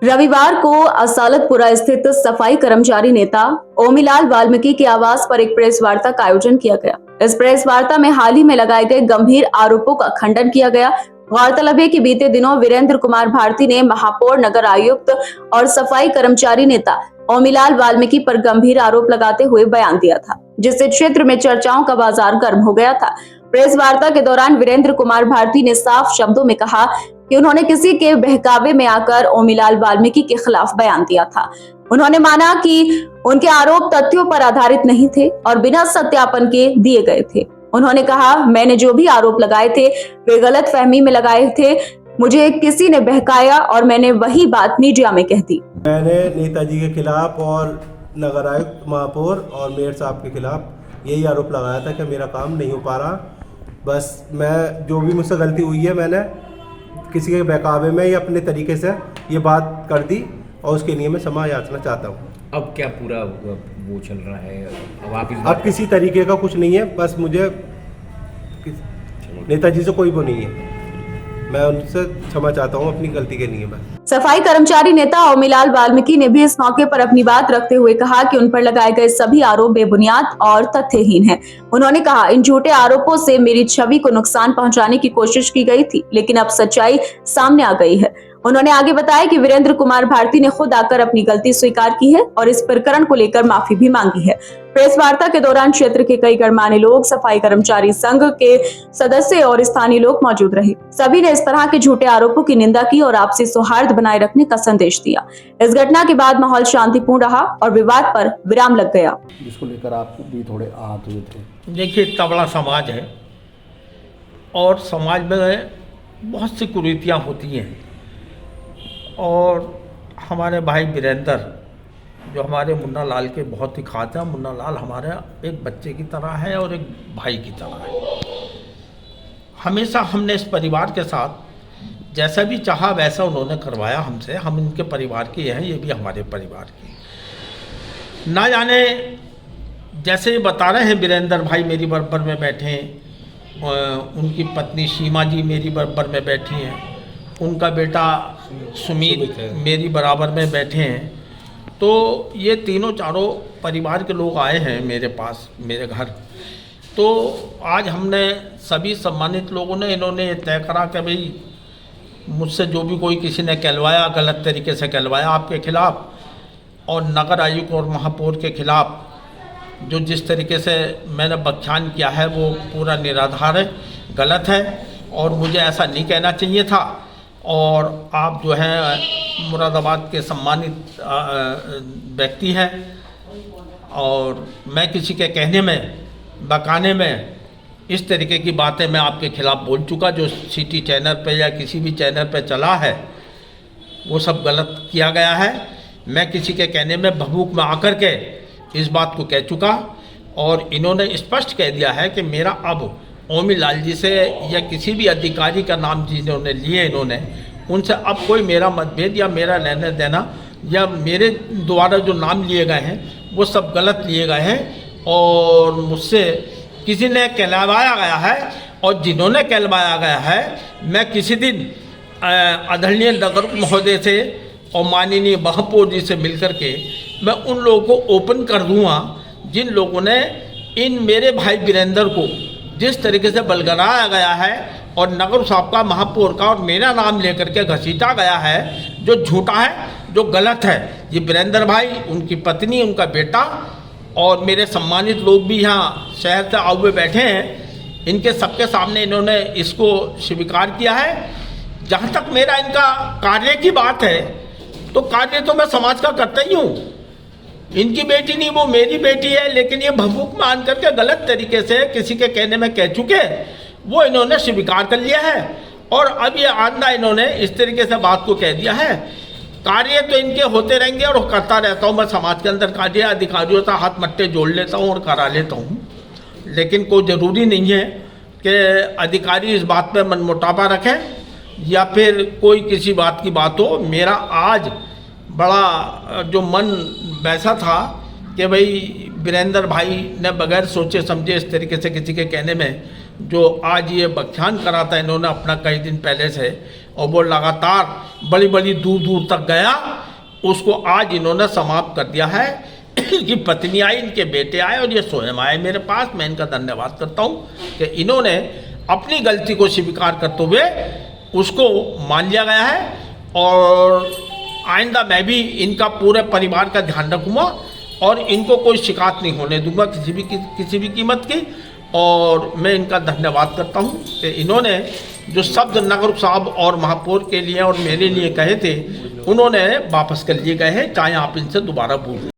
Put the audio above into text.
रविवार को असालतपुरा स्थित सफाई कर्मचारी नेता ओमीलाल वाल्मीकि के आवास पर एक प्रेस वार्ता का आयोजन किया गया। इस प्रेस वार्ता में हाल ही में लगाए गए गंभीर आरोपों का खंडन किया गया। गौरतलब है कि बीते दिनों वीरेंद्र कुमार भारती ने महापौर, नगर आयुक्त और सफाई कर्मचारी नेता ओमीलाल वाल्मीकि पर गंभीर आरोप लगाते हुए बयान दिया था, जिससे क्षेत्र में चर्चाओं का बाजार गर्म हो गया था। प्रेस वार्ता के दौरान वीरेंद्र कुमार भारती ने साफ शब्दों में कहा कि उन्होंने किसी के बहकावे में आकर ओमीलाल वाल्मीकि के खिलाफ बयान दिया था। उन्होंने माना कि उनके आरोप तथ्यों पर आधारित नहीं थे और बिना सत्यापन के दिए गए थे। उन्होंने कहा, मैंने जो भी आरोप लगाए थे वे गलत फहमी में लगाए थे। मुझे किसी ने बहकाया और मैंने वही बात मीडिया में कह दी। मैंने नेताजी के खिलाफ और नगर आयुक्त, महापौर और मेयर साहब के खिलाफ यही आरोप लगाया था कि मेरा काम नहीं हो पा रहा। बस मैं जो भी मुझसे गलती हुई है मैंने किसी के बहकावे में या अपने तरीके से ये बात कर दी और उसके लिए मैं क्षमा याचना चाहता हूँ। अब क्या पूरा वो चल रहा है? अब किसी तरीके का कुछ नहीं है, बस मुझे नेताजी से कोई वो नहीं है। मैं उनसे क्षमा चाहता हूँ अपनी गलती के लिए। बस सफाई कर्मचारी नेता ओमीलाल वाल्मीकि ने भी इस मौके पर अपनी बात रखते हुए कहा कि उन पर लगाए गए सभी आरोप बेबुनियाद और तथ्यहीन हैं। उन्होंने कहा, इन झूठे आरोपों से मेरी छवि को नुकसान पहुंचाने की कोशिश की गई थी, लेकिन अब सच्चाई सामने आ गई है। उन्होंने आगे बताया कि वीरेंद्र कुमार भारती ने खुद आकर अपनी गलती स्वीकार की है और इस प्रकरण को लेकर माफी भी मांगी है। प्रेस वार्ता के दौरान क्षेत्र के कई गणमान्य लोग, सफाई कर्मचारी संघ के सदस्य और स्थानीय लोग मौजूद रहे। सभी ने इस तरह के झूठे आरोपों की निंदा की और आपसी सौहार्द बनाए रखने का संदेश दिया। इस घटना के बाद माहौल शांतिपूर्ण रहा और विवाद पर विराम लग गया, जिसको लेकर आप भी थोड़े आहत हुए थे। देखिए, इतना बड़ा समाज है और समाज में बहुत सी कुरीतियाँ होती हैं और हमारे भाई वीरेंद्र जो हमारे मुन्ना लाल के बहुत ही खास हैं। मुन्ना लाल हमारे एक बच्चे की तरह है और एक भाई की तरह है। हमेशा हमने इस परिवार के साथ जैसा भी चाहा वैसा उन्होंने करवाया हमसे। हम इनके परिवार के हैं, ये भी हमारे परिवार के। ना जाने जैसे ये बता रहे हैं, वीरेंद्र भाई मेरी बराबर में बैठे हैं, उनकी पत्नी सीमा जी मेरी बराबर में बैठी हैं, उनका बेटा सुमित मेरी बराबर में बैठे हैं। तो ये तीनों चारों परिवार के लोग आए हैं मेरे पास, मेरे घर। तो आज हमने सभी सम्मानित लोगों ने, इन्होंने ये तय करा कि भाई मुझसे जो भी कोई किसी ने कहलवाया, गलत तरीके से कहलवाया आपके खिलाफ, और नगर आयुक्त और महापौर के खिलाफ जो जिस तरीके से मैंने बख्यान किया है वो पूरा निराधार है, गलत है और मुझे ऐसा नहीं कहना चाहिए था। और आप जो हैं मुरादाबाद के सम्मानित व्यक्ति हैं और मैं किसी के कहने में, बकाने में इस तरीके की बातें मैं आपके खिलाफ बोल चुका। जो सिटी चैनल पे या किसी भी चैनल पे चला है वो सब गलत किया गया है। मैं किसी के कहने में भभूक में आकर के इस बात को कह चुका और इन्होंने स्पष्ट कह दिया है कि मेरा अब ओमीलाल जी से या किसी भी अधिकारी का नाम जिन्होंने लिए इन्होंने, उनसे अब कोई मेरा मतभेद या मेरा लेना देना या मेरे द्वारा जो नाम लिए गए हैं वो सब गलत लिए गए हैं और मुझसे किसी ने कहलवाया गया है। और जिन्होंने कहलवाया गया है, मैं किसी दिन आदरणीय नगर महोदय से और माननीय महापौर जी से मिलकर के मैं उन लोगों को ओपन कर दूंगा जिन लोगों ने इन मेरे भाई वीरेंद्र को जिस तरीके से बलगराया गया है और नगर साहब का, महापौर का और मेरा नाम लेकर के घसीटा गया है, जो झूठा है, जो गलत है। ये वीरेंद्र भाई, उनकी पत्नी, उनका बेटा और मेरे सम्मानित लोग भी यहाँ शहर से आए हुए बैठे हैं, इनके सबके सामने इन्होंने इसको स्वीकार किया है। जहाँ तक मेरा इनका कार्य की बात है तो कार्य तो मैं समाज का करता ही हूँ। इनकी बेटी नहीं, वो मेरी बेटी है, लेकिन ये भभूक मान करके गलत तरीके से किसी के कहने में कह चुके, वो इन्होंने स्वीकार कर लिया है और अब ये आंदा इन्होंने इस तरीके से बात को कह दिया है। कार्य तो इनके होते रहेंगे और करता रहता हूँ मैं समाज के अंदर कार्य, अधिकारियों का हाथ मट्टे जोड़ लेता हूँ और करा लेता हूँ। लेकिन कोई ज़रूरी नहीं है कि अधिकारी इस बात पे मनमुटापा रखें या फिर कोई किसी बात की बात हो। मेरा आज बड़ा जो मन वैसा था कि भाई वीरेंद्र भाई ने बगैर सोचे समझे इस तरीके से किसी के कहने में जो आज ये व्याख्यान करा था इन्होंने अपना कई दिन पहले से, और वो लगातार बड़ी बड़ी दूर दूर तक गया, उसको आज इन्होंने समाप्त कर दिया है। इनकी पत्नी आई, इनके बेटे आए और ये स्वयं आए मेरे पास। मैं इनका धन्यवाद करता हूँ कि इन्होंने अपनी गलती को स्वीकार करते हुए उसको मान लिया गया है, और आइंदा मैं भी इनका पूरे परिवार का ध्यान रखूँगा और इनको कोई शिकायत नहीं होने दूंगा किसी भी कीमत की। और मैं इनका धन्यवाद करता हूँ कि इन्होंने जो शब्द नगर साहब और महापौर के लिए और मेरे लिए कहे थे, उन्होंने वापस कर लिए गए हैं, चाहे आप इनसे दोबारा पूछ लें।